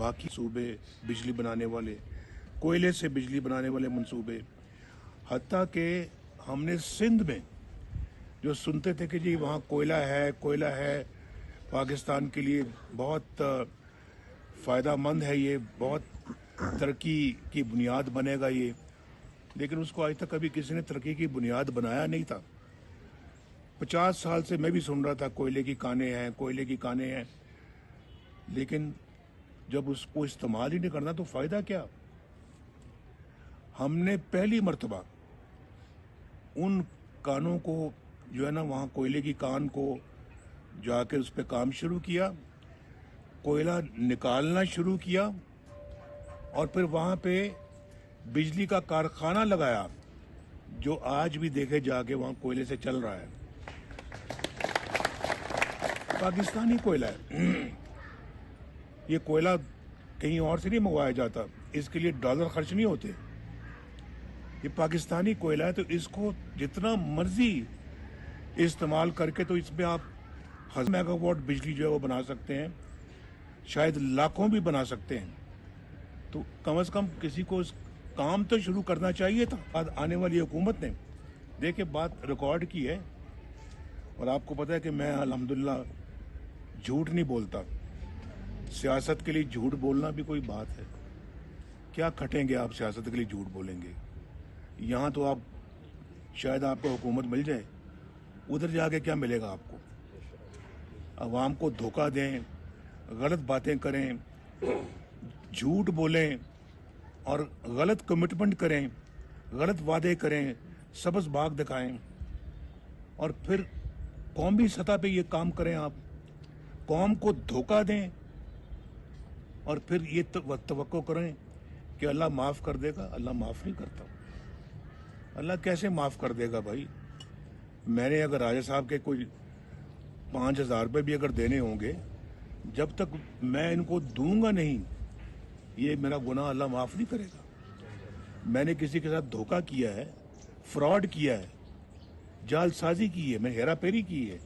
बाकी सूबे बिजली बनाने वाले, कोयले से बिजली बनाने वाले मंसूबे, हत्ता कि हमने सिंध में जो सुनते थे कि जी वहाँ कोयला है, पाकिस्तान के लिए बहुत फ़ायदेमंद है, ये बहुत तरक्की की बुनियाद बनेगा ये, लेकिन उसको आज तक कभी किसी ने तरक्की की बुनियाद बनाया नहीं था। 50 साल से मैं भी सुन रहा था कोयले की कानें हैं, लेकिन जब उसको इस्तेमाल ही नहीं करना तो फ़ायदा क्या। हमने पहली मर्तबा उन कानों को जो है ना, वहाँ कोयले की कान को जाकर उस पर काम शुरू किया, कोयला निकालना शुरू किया और फिर वहाँ पे बिजली का कारखाना लगाया जो आज भी देखे जाके वहाँ कोयले से चल रहा है। पाकिस्तानी कोयला है। ये कोयला कहीं और से नहीं मंगवाया जाता, इसके लिए डॉलर खर्च नहीं होते। ये पाकिस्तानी कोयला है, तो इसको जितना मर्जी इस्तेमाल करके तो इसमें आप 1000 मेगावाट बिजली जो है वो बना सकते हैं, शायद लाखों भी बना सकते हैं। तो कम से कम किसी को काम तो शुरू करना चाहिए था। बाद आने वाली हुकूमत ने देखिए बात रिकॉर्ड की है, और आपको पता है कि मैं अल्हम्दुलिल्लाह झूठ नहीं बोलता। सियासत के लिए झूठ बोलना भी कोई बात है? क्या खटेंगे आप सियासत के लिए झूठ बोलेंगे? यहाँ तो आप शायद आपको हुकूमत मिल जाए, उधर जाके क्या मिलेगा आपको? अवाम को धोखा दें, गलत बातें करें, झूठ बोलें और गलत कमिटमेंट करें, गलत वादे करें, सबस बाग दिखाएं और फिर कौमी सतह पे ये काम करें। आप कौम को धोखा दें और फिर ये तवक्को करें कि अल्लाह माफ़ कर देगा। अल्लाह माफ़ नहीं करता। अल्लाह कैसे माफ़ कर देगा भाई? मैंने अगर राजा साहब के कोई 5000 रुपये भी अगर देने होंगे, जब तक मैं इनको दूंगा नहीं, ये मेरा गुनाह अल्लाह माफ़ नहीं करेगा। मैंने किसी के साथ धोखा किया है, फ्रॉड किया है, जालसाजी की है, मैं हेरा फेरी की है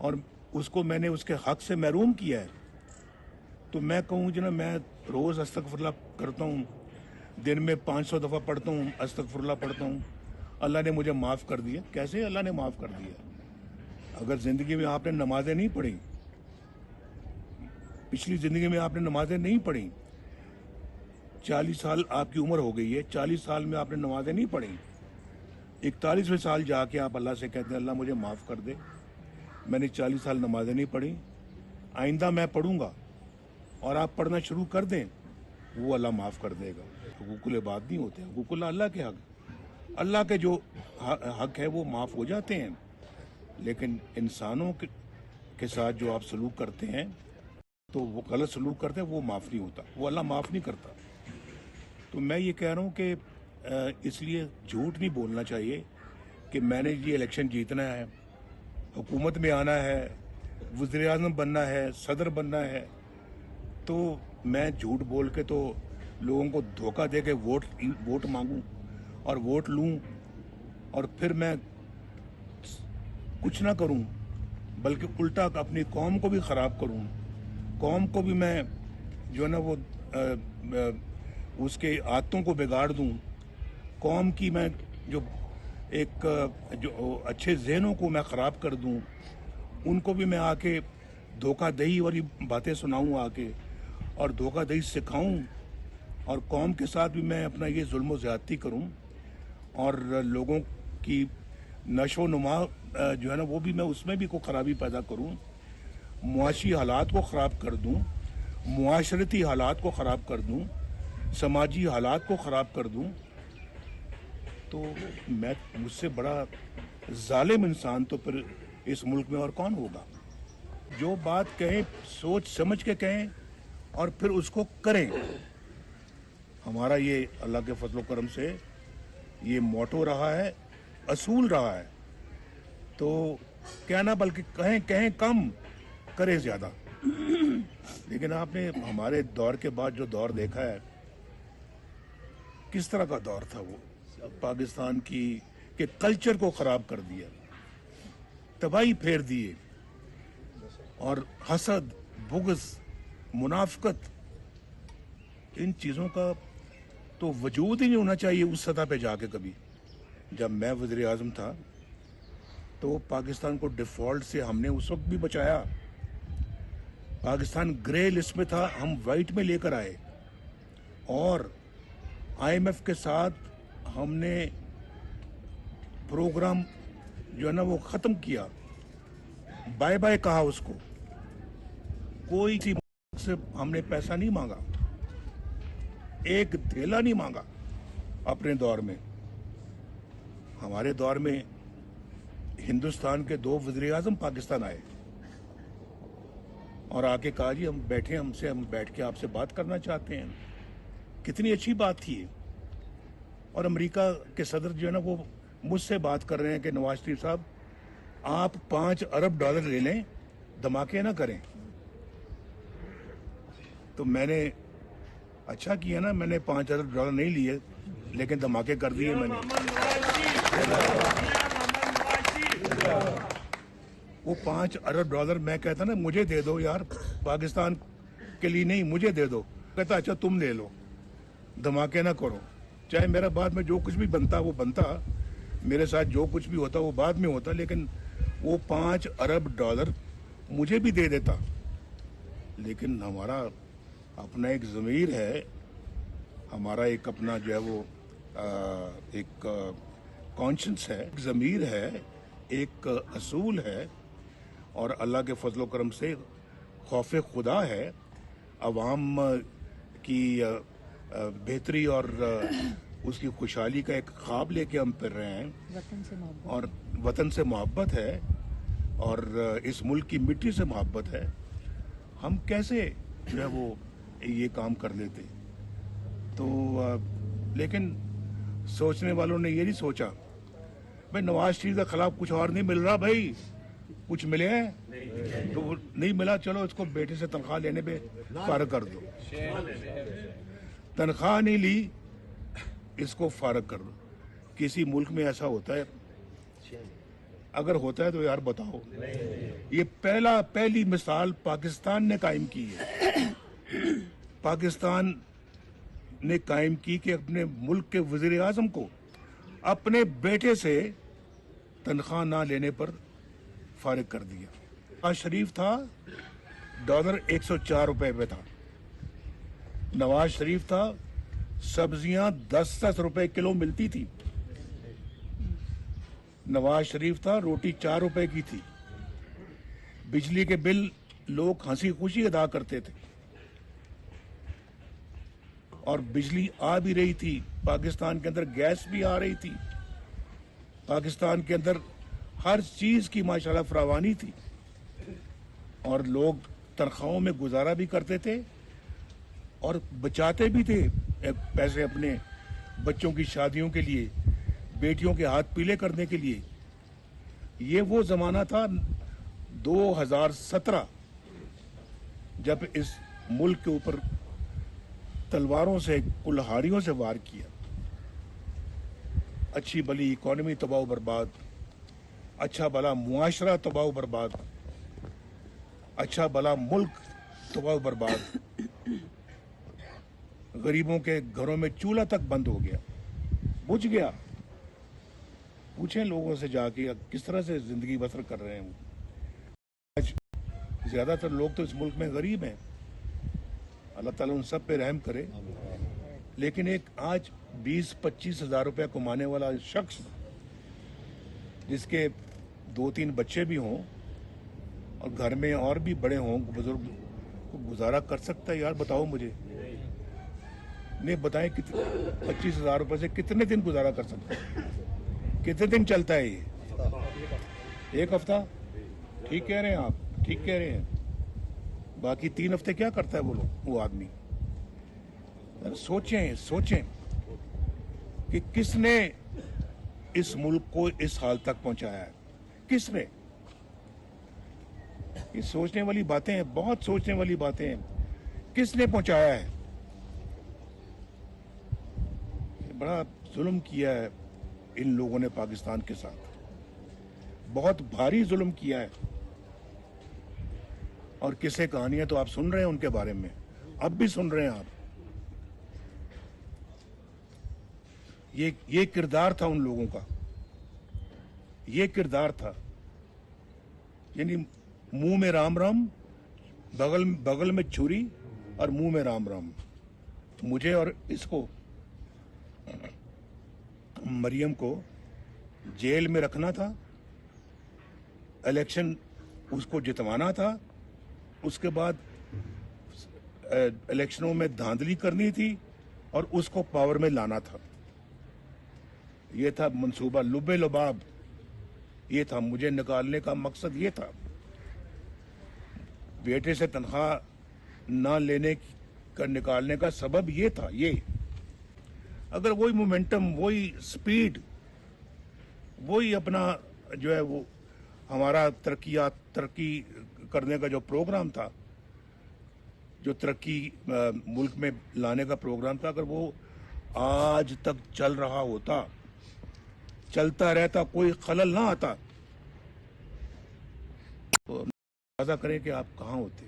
और उसको मैंने उसके हक से महरूम किया है, तो मैं कहूँ जना मैं रोज़ अस्तगफिरुल्लाह करता हूँ, दिन में 500 दफ़ा पढ़ता हूँ, अस्तगफिरुल्लाह पढ़ता हूँ, अल्लाह ने मुझे माफ़ कर दिया। कैसे अल्लाह ने माफ़ कर दिया? अगर ज़िंदगी में आपने नमाज़ें नहीं पढ़ी, पिछली ज़िंदगी में आपने नमाज़ें नहीं पढ़ी, 40 साल आपकी उम्र हो गई है, 40 साल में आपने नमाज़ें नहीं पढ़ी, 41वें साल जाके आप अल्लाह से कहते हैं अल्लाह मुझे माफ़ कर दे, मैंने 40 साल नमाज़ें नहीं पढ़ी, आइंदा मैं पढ़ूंगा, और आप पढ़ना शुरू कर दें, वो अल्लाह माफ़ कर देगा। हुकूकुल बात नहीं होते, हुकूकुल अल्लाह के हक, अल्लाह के जो हक है वो माफ़ हो जाते हैं, लेकिन इंसानों के साथ जो आप सलूक करते हैं, तो वो गलत सलूक करते हैं, वो माफ़ नहीं होता, वो अल्लाह माफ़ नहीं करता। तो मैं ये कह रहा हूँ कि इसलिए झूठ नहीं बोलना चाहिए कि मैंने ये इलेक्शन जीतना है, हुकूमत में आना है, वज़ीर-ए-आज़म बनना है, सदर बनना है, तो मैं झूठ बोल के तो लोगों को धोखा दे के वोट मांगूं और वोट लूं और फिर मैं कुछ ना करूं, बल्कि उल्टा अपनी कौम को भी ख़राब करूं, कौम को भी मैं जो है ना वो उसके आदतों को बिगाड़ दूं, कौम की मैं जो अच्छे ज़हनों को मैं ख़राब कर दूं, उनको भी मैं आके धोखादही वाली बातें सुनाऊं आके और धोखादही सिखाऊं, और कौम के साथ भी मैं अपना ये जुल्म ज़्यादती करूं और लोगों की नशो नुमा जो है ना वो भी मैं उसमें भी कोई ख़राबी पैदा करूं, मुआशी हालात को ख़राब कर दूं, मुआशरती हालात को ख़राब कर दूं, समाजी हालात को ख़राब कर दूं, तो मैं मुझसे बड़ा जालिम इंसान तो फिर इस मुल्क में और कौन होगा? जो बात कहें सोच समझ के कहें और फिर उसको करें। हमारा ये अल्लाह के फजल करम से ये मोटो रहा है, असूल रहा है, तो कहना बल्कि कहें कम, करें ज़्यादा। लेकिन आपने हमारे दौर के बाद जो दौर देखा है, किस तरह का दौर था वो, पाकिस्तान के कल्चर को ख़राब कर दिया, तबाही फेर दिए, और हसद, बुग़्ज़, मुनाफ़िक़त इन चीज़ों का तो वजूद ही नहीं होना चाहिए उस सतह पे जाके कभी। जब मैं वज़ीर आज़म था तो पाकिस्तान को डिफ़ॉल्ट से हमने उस वक्त भी बचाया। पाकिस्तान ग्रे लिस्ट में था, हम वाइट में लेकर आए और IMF के साथ हमने प्रोग्राम जो है ना वो ख़त्म किया, बाय बाय कहा उसको। कोई सी से हमने पैसा नहीं मांगा, एक धेला नहीं मांगा अपने दौर में। हमारे दौर में हिंदुस्तान के 2 वज़ीर आज़म पाकिस्तान आए और आके कहा जी हम बैठे, हम बैठ के आपसे बात करना चाहते हैं। कितनी अच्छी बात थी ये। और अमेरिका के सदर जो है ना वो मुझसे बात कर रहे हैं कि नवाज शरीफ साहब आप $5 अरब ले लें, धमाके ना करें। तो मैंने अच्छा किया ना, मैंने $5 अरब नहीं लिए लेकिन धमाके कर दिए मैंने। वो $5 अरब मैं कहता ना मुझे दे दो यार, पाकिस्तान के लिए नहीं, मुझे दे दो। कहता अच्छा तुम ले लो, धमाके ना करो। चाहे मेरा बाद में जो कुछ भी बनता वो बनता, मेरे साथ जो कुछ भी होता वो बाद में होता, लेकिन वो $5 अरब मुझे भी दे देता। लेकिन हमारा अपना एक ज़मीर है, हमारा एक अपना जो है वो एक कॉन्शियस है, एक ज़मीर है, एक असूल है और अल्लाह के फजल करम से खौफ खुदा है। अवाम की बेहतरी और उसकी खुशहाली का एक ख्वाब लेके हम फिर रहे हैं, वतन से मोहब्बत और वतन से मोहब्बत है और इस मुल्क की मिट्टी से मोहब्बत है। हम कैसे जो है वो ये काम कर लेते। तो लेकिन सोचने वालों ने ये नहीं सोचा भाई नवाज शरीफ के खिलाफ कुछ और नहीं मिल रहा, भाई कुछ मिले हैं तो वो नहीं मिला, चलो इसको बेटे से तनख्वाह लेने पे फारग कर दो। तनख्वाह नहीं ली, इसको फारग कर दो। किसी मुल्क में ऐसा होता है? अगर होता है तो यार बताओ। ये पहली मिसाल पाकिस्तान ने कायम की है। पाकिस्तान ने कायम की कि अपने मुल्क के वजीर आजम को अपने बेटे से तनख्वाह ना लेने पर फारिग कर दिया। नवाज शरीफ था, डॉलर 104 रुपए पे था। नवाज शरीफ था, सब्जियां 10-10 रुपए किलो मिलती थी। नवाज शरीफ था, रोटी 4 रुपए की थी। बिजली के बिल लोग हंसी खुशी अदा करते थे और बिजली आ भी रही थी। पाकिस्तान के अंदर गैस भी आ रही थी। पाकिस्तान के अंदर हर चीज की माशाल्लाह फरावानी थी और लोग तनख्वाहों में गुजारा भी करते थे और बचाते भी थे पैसे अपने बच्चों की शादियों के लिए, बेटियों के हाथ पीले करने के लिए। ये वो जमाना था 2017 जब इस मुल्क के ऊपर तलवारों से, कुल्हाड़ियों से वार किया। अच्छी भली इकॉनमी तबाह बर्बाद, अच्छा भला मुआशरा तबाह बर्बाद, अच्छा भला मुल्क तबाह बर्बाद। गरीबों के घरों में चूल्हा तक बंद हो गया, बुझ गया। पूछें लोगों से जाके किस तरह से जिंदगी बसर कर रहे हैं। आज ज्यादातर लोग तो इस मुल्क में गरीब हैं, अल्लाह ताला उन सब पे रहम करे। लेकिन एक आज 20-25 हजार रुपया कमाने वाला शख्स जिसके 2-3 बच्चे भी हों और घर में और भी बड़े हों, बुजुर्ग, गुजारा कर सकता है? यार बताओ मुझे, नहीं बताएं 25 हजार रुपये से कितने दिन गुजारा कर सकता है? कितने दिन चलता है ये? एक हफ्ता? ठीक कह रहे हैं आप, ठीक कह रहे हैं। बाकी 3 हफ्ते क्या करता है वो आदमी? सोचें कि किसने इस मुल्क को इस हाल तक पहुंचाया है? किसने? ये सोचने वाली बातें हैं, बहुत सोचने वाली बातें हैं। किसने पहुंचाया है? बड़ा जुल्म किया है इन लोगों ने पाकिस्तान के साथ, बहुत भारी जुल्म किया है। और किस्से कहानियां तो आप सुन रहे हैं उनके बारे में, अब भी सुन रहे हैं आप। ये किरदार था उन लोगों का, ये किरदार था, यानी मुंह में राम राम, बगल में छुरी और मुंह में राम राम। मुझे और इसको, मरियम को जेल में रखना था, इलेक्शन उसको जितवाना था, उसके बाद इलेक्शनों में धांधली करनी थी और उसको पावर में लाना था। ये था मंसूबा, लुबे लुबाब ये था, मुझे निकालने का मकसद ये था। बेटे से तनख्वाह ना लेने का निकालने का सबब ये था। ये अगर वही मोमेंटम, वही स्पीड, वही अपना जो है वो हमारा तरक्की करने का जो प्रोग्राम था, जो तरक्की मुल्क में लाने का प्रोग्राम था, अगर वो आज तक चल रहा होता, चलता रहता, कोई खलल ना आता, तो अंदाजा करें कि आप कहाँ होते,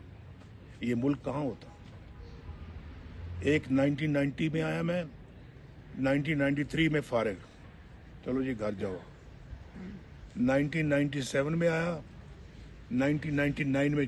ये मुल्क कहाँ होता। एक 1990 में आया मैं, 1993 में फारिग, चलो जी घर जाओ। 1997 में आया, 1999 में